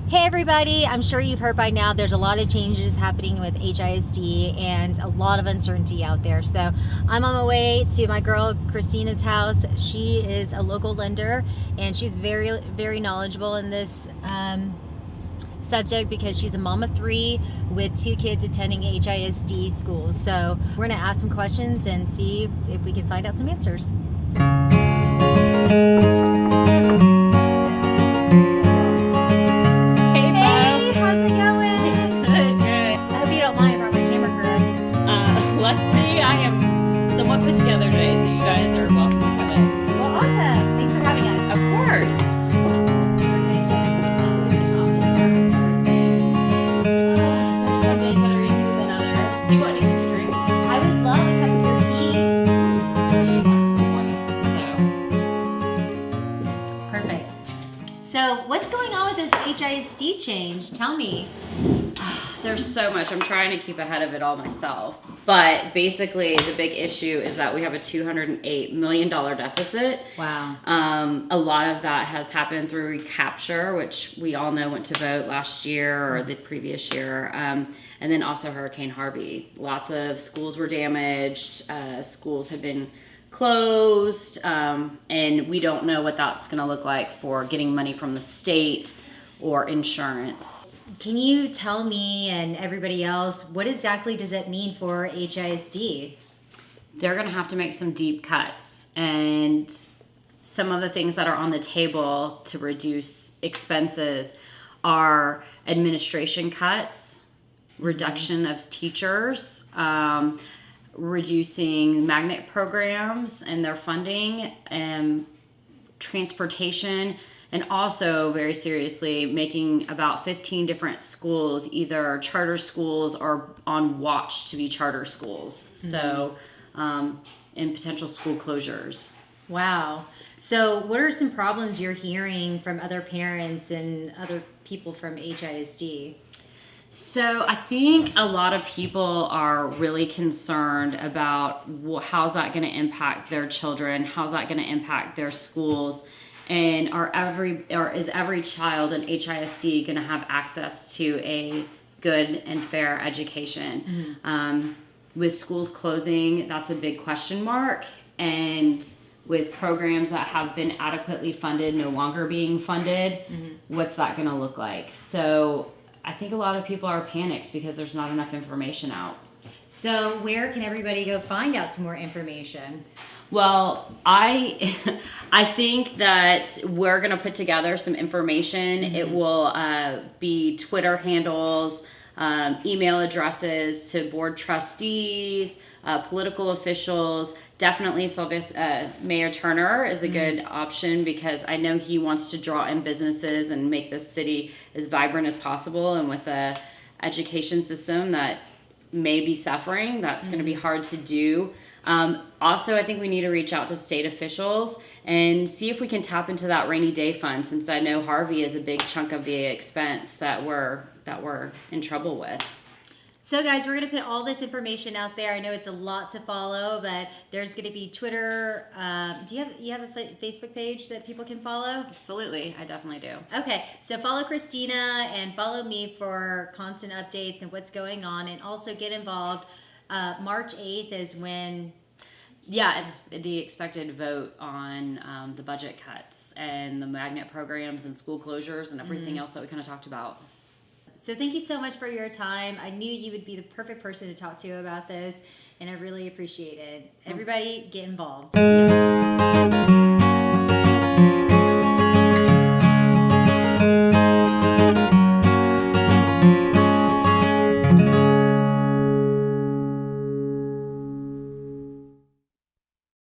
Hey everybody, I'm sure you've heard by now there's a lot of changes happening with HISD and a lot of uncertainty out there. So I'm on my way to my girl Christina's house. She is a local lender and she's very, very knowledgeable in this subject because she's a mom of 3 with 2 kids attending HISD schools. So we're gonna ask some questions and see if we can find out some answers. Luckily, I am somewhat put together today, so you guys are welcome to come in. Well, awesome. Thanks for having us. Of course. There's some days that are easier than others. Do you want anything to drink? I would love a cup of your tea. Perfect. So what's going on with this HISD change? Tell me. There's so much. I'm trying to keep ahead of it all myself. But basically, the big issue is that we have a $208 million deficit. Wow. A lot of that has happened through recapture, which we all know went to vote last year or the previous year. And then also Hurricane Harvey. Lots of schools were damaged. Schools have been closed. And we don't know what that's going to look like for getting money from the state or insurance. Can you tell me and everybody else, what exactly does it mean for HISD? They're going to have to make some deep cuts. And some of the things that are on the table to reduce expenses are administration cuts, reduction of teachers, reducing magnet programs and their funding, and transportation, and also very seriously making about 15 different schools either charter schools or on watch to be charter schools. Mm-hmm. So, and potential school closures. Wow. So what are some problems you're hearing from other parents and other people from HISD? So I think a lot of people are really concerned about how's that going to impact their children, how's that going to impact their schools, and is every child in HISD going to have access to a good and fair education? Mm-hmm. With schools closing, that's a big question mark, and with programs that have been adequately funded no longer being funded, mm-hmm. what's that going to look like? So I think a lot of people are panicked because there's not enough information out. So where can everybody go find out some more information? Well, I think that we're going to put together some information. Mm-hmm. It will be Twitter handles, email addresses to board trustees, political officials. Definitely Mayor Turner is a good option because I know he wants to draw in businesses and make this city as vibrant as possible. And with a education system that may be suffering, that's going to be hard to do. Also, I think we need to reach out to state officials and see if we can tap into that rainy day fund, since I know Harvey is a big chunk of the expense that we're in trouble with. So guys, we're going to put all this information out there. I know it's a lot to follow, but there's going to be Twitter. Do you have a Facebook page that people can follow? Absolutely. I definitely do. Okay. So follow Christina and follow me for constant updates and what's going on, and also get involved. March 8th is when... Yeah, it's the expected vote on the budget cuts and the magnet programs and school closures and everything else that we kind of talked about. So thank you so much for your time. I knew you would be the perfect person to talk to about this, and I really appreciate it. Everybody get involved.